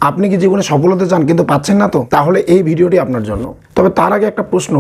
আপনি কি জীবনে সফল হতে চান কিন্তু পাচ্ছেন না? তো তাহলে এই ভিডিওটি আপনার জন্য। তবে তার আগে একটা প্রশ্ন,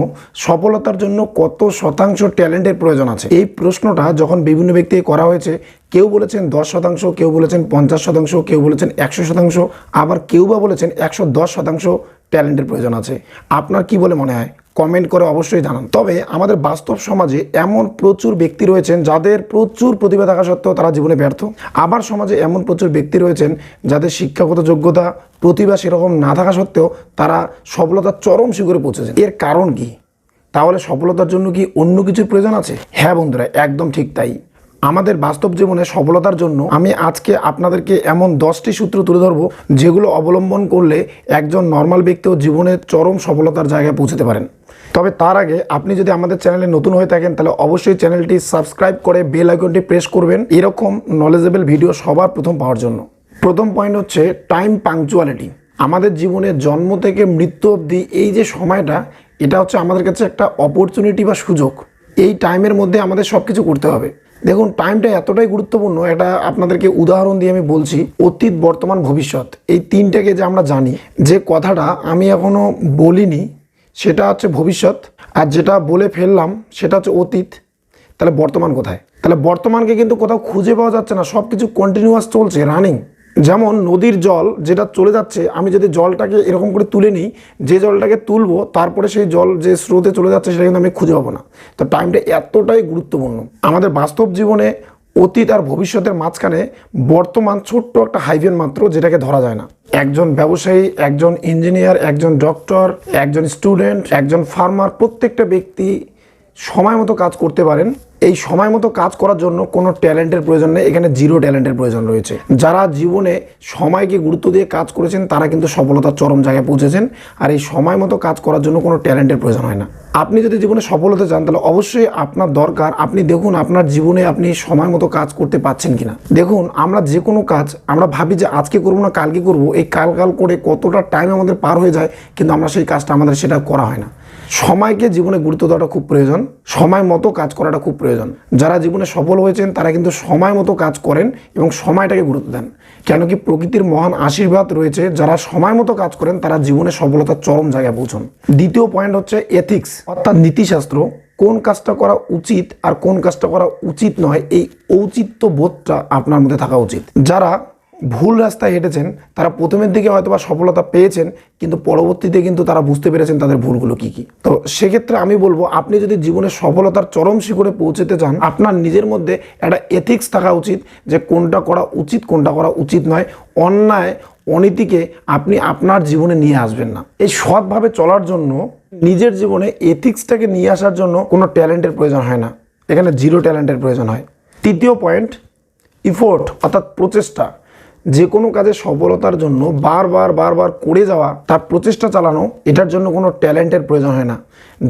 সফলতার জন্য কত শতাংশ ট্যালেন্টের প্রয়োজন আছে? এই প্রশ্নটা যখন বিভিন্ন ব্যক্তিকে করা হয়েছে, কেউ বলেছেন 10%, কেউ বলেছেন 50%, কেউ বলেছেন 100%, আবার কেউ বা বলেছেন 110% ট্যালেন্টের প্রয়োজন আছে। আপনার কি বলে মনে হয়? কমেন্ট করে অবশ্যই জানান। তবে আমাদের বাস্তব সমাজে এমন প্রচুর ব্যক্তি রয়েছেন যাদের প্রচুর প্রতিভা থাকা সত্ত্বেও তারা জীবনে ব্যর্থ। আবার সমাজে এমন প্রচুর ব্যক্তি রয়েছেন যাদের শিক্ষাগত যোগ্যতা, প্রতিভা সেরকম না থাকা সত্ত্বেও তারা সফলতার চরম শিখরে পৌঁছেছেন। এর কারণ কি? তাহলে সফলতার জন্য কি অন্য কিছুর প্রয়োজন আছে? হ্যাঁ বন্ধুরা, একদম ঠিক তাই। আমাদের বাস্তব জীবনে সফলতার জন্য আমি আজকে আপনাদেরকে এমন 10টি সূত্র তুলে ধরবো যেগুলো অবলম্বন করলে একজন নর্মাল ব্যক্তিও জীবনে চরম সফলতার জায়গায় পৌঁছতে পারেন। তবে তার আগে আপনি যদি আমাদের চ্যানেলে নতুন হয়ে থাকেন তাহলে অবশ্যই চ্যানেলটি সাবস্ক্রাইব করে বেল আইকনটি প্রেস করবেন এরকম নলেজেবল ভিডিও সবার প্রথম পাওয়ার জন্য। প্রথম পয়েন্ট হচ্ছে টাইম পাংচুয়ালিটি। আমাদের জীবনে জন্ম থেকে মৃত্যু অবধি এই যে সময়টা, এটা হচ্ছে আমাদের কাছে একটা অপরচুনিটি বা সুযোগ। এই টাইমের মধ্যে আমাদের সব কিছু করতে হবে। দেখুন, টাইমটা এতটাই গুরুত্বপূর্ণ, এটা আপনাদেরকে উদাহরণ দিয়ে আমি বলছি। অতীত, বর্তমান, ভবিষ্যৎ, এই তিনটাকে যে আমরা জানি, যে কথাটা আমি এখনো বলিনি সেটা হচ্ছে ভবিষ্যৎ, আর যেটা বলে ফেললাম সেটা হচ্ছে অতীত। তাহলে বর্তমান কোথায়? তাহলে বর্তমানকে কিন্তু কোথাও খুঁজে পাওয়া যাচ্ছে না, সব কিছু কন্টিনিউয়াস চলছে, রানিং। যেমন নদীর জল যেটা চলে যাচ্ছে, আমি যদি জলটাকে এরকম করে তুলে নিই, যে জলটাকে তুলবো তারপরে সেই জল যে স্রোতে চলে যাচ্ছে সেটা কিন্তু আমি খুঁজে পাবো না। তো টাইমটা এতটাই গুরুত্বপূর্ণ। আমাদের বাস্তব জীবনে অতীত আর ভবিষ্যতের মাঝখানে বর্তমান ছোট্ট একটা হাইভেন মাত্র, যেটাকে ধরা যায় না। একজন ব্যবসায়ী, একজন ইঞ্জিনিয়ার, একজন ডক্টর, একজন স্টুডেন্ট, একজন ফার্মার, প্রত্যেকটা ব্যক্তি সময় মতো কাজ করতে পারেন। এই সময় মতো কাজ করার জন্য কোনো ট্যালেন্টের প্রয়োজন নেই, এখানে জিরো ট্যালেন্টের প্রয়োজন রয়েছে। যারা জীবনে সময়কে গুরুত্ব দিয়ে কাজ করেছেন তারা কিন্তু সফলতার চরম জায়গায় পৌঁছেছেন। আর এই সময় মতো কাজ করার জন্য কোনো ট্যালেন্টের প্রয়োজন হয় না। আপনি যদি জীবনে সফল হতে চান তাহলে অবশ্যই আপনার দরকার, আপনি দেখুন আপনার জীবনে আপনি সময় মতো কাজ করতে পারছেন কিনা। দেখুন, আমরা যে কোনো কাজ আমরা ভাবি যে আজকে করবো না কালকে করবো, এই কাল করে কতটা টাইম আমাদের পার হয়ে যায়, কিন্তু আমরা সেই কাজটা আমাদের সেটা করা হয় না। সময়কে জীবনে গুরুত্ব দেওয়াটা খুব প্রয়োজন, সময় মতো কাজ করাটা খুব প্রয়োজন। যারা জীবনে সফল হয়েছেন তারা কিন্তু সময় মতো কাজ করেন এবং সময়টাকে গুরুত্ব দেন। কেন কি প্রকৃতির মহান আশীর্বাদ রয়েছে, যারা সময় মতো কাজ করেন তারা জীবনে সফলতার চরম জায়গায় পৌঁছন। দ্বিতীয় পয়েন্ট হচ্ছে এথিক্স, অর্থাৎ নীতিশাস্ত্র। কোন কাজটা করা উচিত আর কোন কাজটা করা উচিত নয়, এই ঔচিত্য বোধটা আপনার মধ্যে থাকা উচিত। যারা ভুল রাস্তায় হেঁটেছেন তারা প্রথমের দিকে হয়তো বা সফলতা পেয়েছেন, কিন্তু পরবর্তীতে কিন্তু তারা বুঝতে পেরেছেন তাদের ভুলগুলো কি কি। তো সেক্ষেত্রে আমি বলবো, আপনি যদি জীবনে সফলতার চরম শিখরে পৌঁছতে চান, আপনার নিজের মধ্যে একটা এথিক্স থাকা উচিত, যে কোনটা করা উচিত কোনটা করা উচিত নয়। অন্যায় অনীতিকে আপনি আপনার জীবনে নিয়ে আসবেন না। এই সৎভাবে চলার জন্য, নিজের জীবনে এথিক্সটাকে নিয়ে আসার জন্য কোনো ট্যালেন্টের প্রয়োজন হয় না, এখানে জিরো ট্যালেন্টের প্রয়োজন হয়। তৃতীয় পয়েন্ট, ইফোর্ট, অর্থাৎ প্রচেষ্টা। যে কোনো কাজে সফলতার জন্য বারবার করে যাওয়া, তার প্রচেষ্টা চালানো, এটার জন্য কোনো ট্যালেন্টের প্রয়োজন হয় না।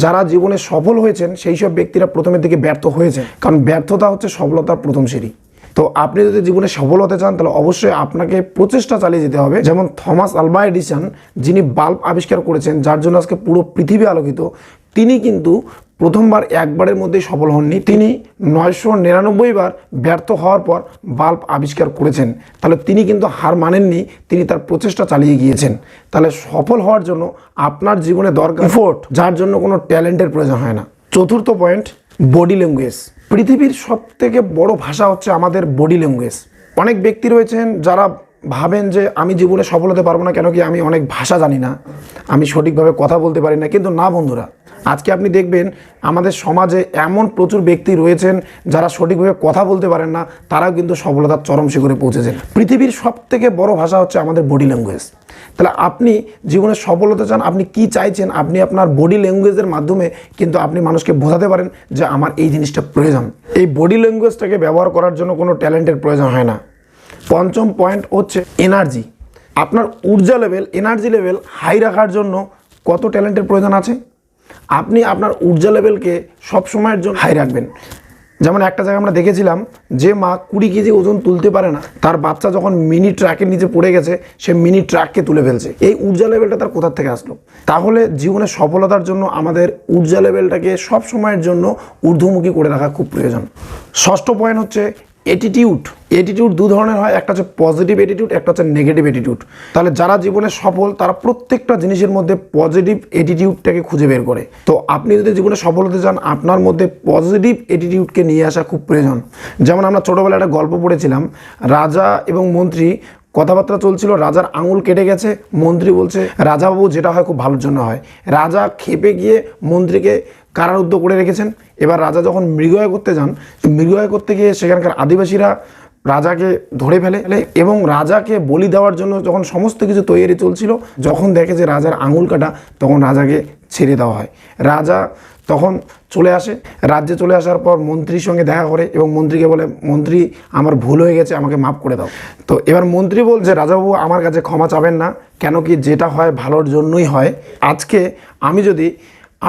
যারা জীবনে সফল হয়েছেন সেই সব ব্যক্তিরা প্রথমের দিকে ব্যর্থ হয়েছেন, কারণ ব্যর্থতা হচ্ছে সফলতার প্রথম সিঁড়ি। তো আপনি যদি জীবনে সফল হতে চান তাহলে অবশ্যই আপনাকে প্রচেষ্টা চালিয়ে যেতে হবে। যেমন থমাস আলভা এডিসন, যিনি বাল্ব আবিষ্কার করেছেন যার জন্য আজকে পুরো পৃথিবী আলোকিত, তিনি কিন্তু প্রথমবার একবারের মধ্যেই সফল হননি, তিনি 999 বার ব্যর্থ হওয়ার পর বাল্ব আবিষ্কার করেছেন। তাহলে তিনি কিন্তু হার মানেননি, তিনি তার প্রচেষ্টা চালিয়ে গিয়েছেন। তাহলে সফল হওয়ার জন্য আপনার জীবনে দরকার এফোর্ট, যার জন্য কোনো ট্যালেন্টের প্রয়োজন হয় না। চতুর্থ পয়েন্ট, বডি ল্যাঙ্গুয়েজ। পৃথিবীর সবথেকে বড় ভাষা হচ্ছে আমাদের বডি ল্যাঙ্গুয়েজ। অনেক ব্যক্তি রয়েছেন যারা ভাবেন যে আমি জীবনে সফল হতে পারবো না, কেন কি আমি অনেক ভাষা জানি না, আমি সঠিকভাবে কথা বলতে পারি না। কিন্তু না বন্ধুরা, আজকে আপনি দেখবেন আমাদের সমাজে এমন প্রচুর ব্যক্তি রয়েছেন যারা সঠিকভাবে কথা বলতে পারেন না, তারাও কিন্তু সফলতার চরম শিখরে পৌঁছেছেন। পৃথিবীর সবথেকে বড় ভাষা হচ্ছে আমাদের বডি ল্যাঙ্গুয়েজ। তাহলে আপনি জীবনে সফল হতে চান, আপনি কি চাইছেন, আপনি আপনার বডি ল্যাঙ্গুয়েজের মাধ্যমে কিন্তু আপনি মানুষকে বোঝাতে পারেন যে আমার এই জিনিসটা প্রয়োজন। এই বডি ল্যাঙ্গুয়েজটাকে ব্যবহার করার জন্য কোনো ট্যালেন্টের প্রয়োজন হয় না। পঞ্চম পয়েন্ট হচ্ছে এনার্জি। আপনার ঊর্জা লেভেল, এনার্জি লেভেল হাই রাখার জন্য কত ট্যালেন্টের প্রয়োজন আছে? আপনি আপনার ঊর্জা লেভেলকে সব সময়ের জন্য হাই রাখবেন। যেমন একটা জায়গায় আমরা দেখেছিলাম যে মা 20 কেজি ওজন তুলতে পারে না, তার বাচ্চা যখন মিনি ট্রাকের নিচে পড়ে গেছে সে মিনি ট্রাককে তুলে ফেলছে। এই ঊর্জা লেভেলটা তার কোথা থেকে আসলো? তাহলে জীবনে সফলতার জন্য আমাদের ঊর্জা লেভেলটাকে সব সময়ের জন্য ঊর্ধ্বমুখী করে রাখা খুব প্রয়োজন। ষষ্ঠ পয়েন্ট হচ্ছে অ্যাটিটিউড দু ধরনের হয়, একটা হচ্ছে পজিটিভ অ্যাটিটিউড, একটা হচ্ছে নেগেটিভ অ্যাটিটিউড। তাহলে যারা জীবনে সফল তারা প্রত্যেকটা জিনিসের মধ্যে পজিটিভ অ্যাটিটিউডটাকে খুঁজে বের করে। তো আপনি যদি জীবনে সফল হতে চান আপনার মধ্যে পজিটিভ অ্যাটিটিউডকে নিয়ে আসা খুব প্রয়োজন। যেমন আমরা ছোটোবেলায় একটা গল্প পড়েছিলাম, রাজা এবং মন্ত্রী কথাবার্তা চলছিল, রাজার আঙুল কেটে গেছে, মন্ত্রী বলছে রাজাবাবু যেটা হয় খুব ভালোর জন্য হয়। রাজা ক্ষেপে গিয়ে মন্ত্রীকে কারারুদ্ধ করে রেখেছেন। এবার রাজা যখন মৃগয়া করতে যান, মৃগয়া করতে গিয়ে সেখানকার আদিবাসীরা রাজাকে ধরে ফেলে এবং রাজাকে বলি দেওয়ার জন্য যখন সমস্ত কিছু তৈরি চলছিল, যখন দেখে যে রাজার আঙুল কাটা, তখন রাজাকে ছেড়ে দেওয়া হয়। রাজা তখন চলে আসে, রাজ্যে চলে আসার পর মন্ত্রীর সঙ্গে দেখা করে এবং মন্ত্রীকে বলে, মন্ত্রী আমার ভুল হয়ে গেছে, আমাকে মাফ করে দাও। তো এবার মন্ত্রী বলছে, রাজাবাবু আমার কাছে ক্ষমা চাবেন না, কেন কি যেটা হয় ভালোর জন্যই হয়। আজকে আমি যদি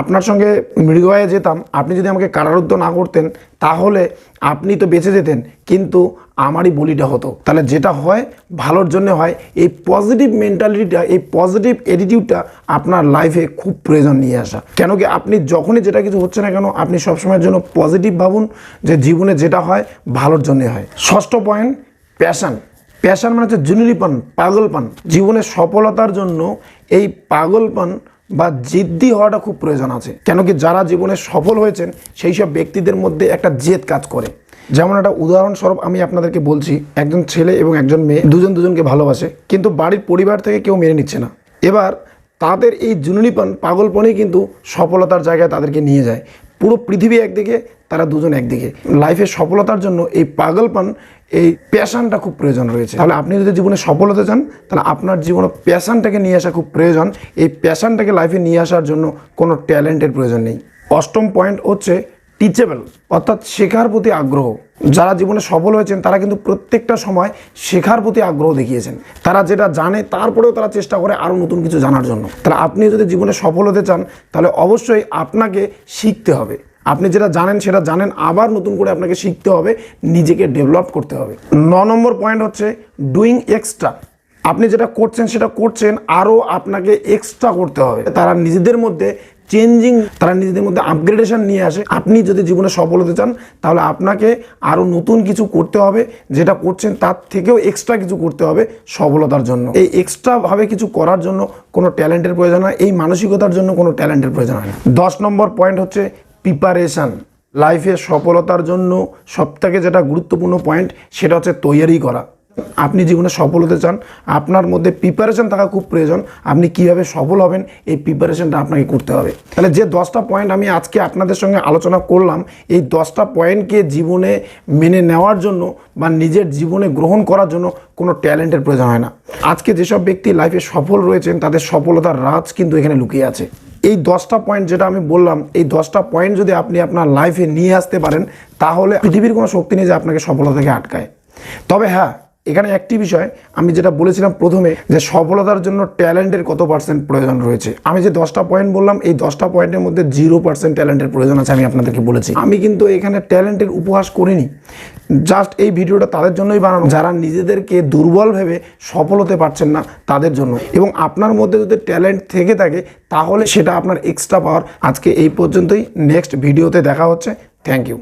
আপনার সঙ্গে মৃগয়ায় যেতাম, আপনি যদি আমাকে কারারুদ্ধ না করতেন তাহলে আপনি তো বেঁচে যেতেন, কিন্তু আমারই বলিটা হতো। তাহলে যেটা হয় ভালোর জন্য হয়। এই পজিটিভ মেন্টালিটিটা, এই পজিটিভ অ্যাটিটিউডটা আপনার লাইফে খুব প্রয়োজন নিয়ে আসা। কেন কি আপনি যখনই যেটা কিছু হচ্ছে না কেন, আপনি সবসময়ের জন্য পজিটিভ ভাবুন যে জীবনে যেটা হয় ভালোর জন্যে হয়। ষষ্ঠ পয়েন্ট, প্যাশন মানে হচ্ছে জুনুরিপান, পাগলপান। জীবনের সফলতার জন্য এই পাগলপান বা জিদ্দি হওয়াটা খুব প্রয়োজন আছে। কেন কি যারা জীবনে সফল হয়েছেন সেই সব ব্যক্তিদের মধ্যে একটা জেদ কাজ করে। যেমন একটা উদাহরণস্বরূপ আমি আপনাদেরকে বলছি, একজন ছেলে এবং একজন মেয়ে দুজনকে ভালোবাসে, কিন্তু বাড়ির পরিবার থেকে কেউ মেনে নিচ্ছে না। এবার তাদের এই জুনুনিপান, পাগলপনই কিন্তু সফলতার জায়গায় তাদেরকে নিয়ে যায়। পুরো পৃথিবী একদিকে, তারা দুজন একদিকে। লাইফে সফলতার জন্য এই পাগলপান, এই প্যাশনটা খুব প্রয়োজন রয়েছে। তাহলে আপনি যদি জীবনে সফল হতে চান তাহলে আপনার জীবনে প্যাশনটাকে নিয়ে আসা খুব প্রয়োজন। এই প্যাশনটাকে লাইফে নিয়ে আসার জন্য কোনো ট্যালেন্টের প্রয়োজন নেই। অষ্টম পয়েন্ট হচ্ছে টিচেবল, অর্থাৎ শেখার প্রতি আগ্রহ। যারা জীবনে সফল হয়েছেন তারা কিন্তু প্রত্যেকটা সময় শেখার প্রতি আগ্রহ দেখিয়েছেন। তারা যেটা জানে তারপরেও তারা চেষ্টা করে আরও নতুন কিছু জানার জন্য। তাহলে আপনি যদি জীবনে সফল হতে চান তাহলে অবশ্যই আপনাকে শিখতে হবে। আপনি যেটা জানেন সেটা জানেন, আবার নতুন করে আপনাকে শিখতে হবে, নিজেকে ডেভেলপ করতে হবে। 9 নম্বর পয়েন্ট হচ্ছে ডুইং এক্সট্রা। আপনি যেটা করছেন সেটা করছেন, আরও আপনাকে এক্সট্রা করতে হবে। তারা নিজেদের মধ্যে তারা নিজেদের মধ্যে আপগ্রেডেশন নিয়ে আসে। আপনি যদি জীবনে সফল হতে চান তাহলে আপনাকে আরও নতুন কিছু করতে হবে, যেটা করছেন তার থেকেও এক্সট্রা কিছু করতে হবে সফলতার জন্য। এই এক্সট্রাভাবে কিছু করার জন্য কোনো ট্যালেন্টের প্রয়োজন হয়, এই মানসিকতার জন্য কোনো ট্যালেন্টের প্রয়োজন হয় না। 10 নম্বর পয়েন্ট হচ্ছে প্রিপারেশান। লাইফে সফলতার জন্য সবথেকে যেটা গুরুত্বপূর্ণ পয়েন্ট সেটা হচ্ছে তৈরি করা। আপনি জীবনে সফল হতে চান, আপনার মধ্যে প্রিপারেশন থাকা খুব প্রয়োজন। আপনি কিভাবে সফল হবেন এই প্রিপারেশনটা আপনাকে করতে হবে। তাহলে যে 10টা পয়েন্ট আমি আজকে আপনাদের সঙ্গে আলোচনা করলাম, এই 10টা পয়েন্টকে জীবনে মেনে নেওয়ার জন্য বা নিজের জীবনে গ্রহণ করার জন্য কোনো ট্যালেন্টের প্রয়োজন হয় না। আজকে যেসব ব্যক্তি লাইফে সফল রয়েছেন তাদের সফলতার রাজ কিন্তু এখানে লুকিয়ে আছে। এই 10টা পয়েন্ট যেটা আমি বললাম, এই 10টা পয়েন্ট যদি আপনি আপনার লাইফে নিয়ে আসতে পারেন তাহলে পৃথিবীর কোনো শক্তি নেই যে আপনাকে সফলতা থেকে আটকায়। তবে হ্যাঁ, এখানে একটি বিষয় আমি যেটা বলেছিলাম প্রথমে, যে সফলতার জন্য ট্যালেন্টের কত পার্সেন্ট প্রয়োজন রয়েছে। আমি যে 10টা পয়েন্ট বললাম এই 10টা পয়েন্টের মধ্যে 0% ট্যালেন্টের প্রয়োজন আছে, আমি আপনাদেরকে বলেছি। আমি কিন্তু এখানে ট্যালেন্টের উপহাস করিনি, জাস্ট এই ভিডিওটা তাদের জন্যই বানানো যারা নিজেদেরকে দুর্বল ভেবে সফল হতে পারছেন না তাদের জন্য। এবং আপনার মধ্যে যদি ট্যালেন্ট থেকে থাকে তাহলে সেটা আপনার এক্সট্রা পাওয়ার। আজকে এই পর্যন্তই, নেক্সট ভিডিওতে দেখা হচ্ছে। Thank you.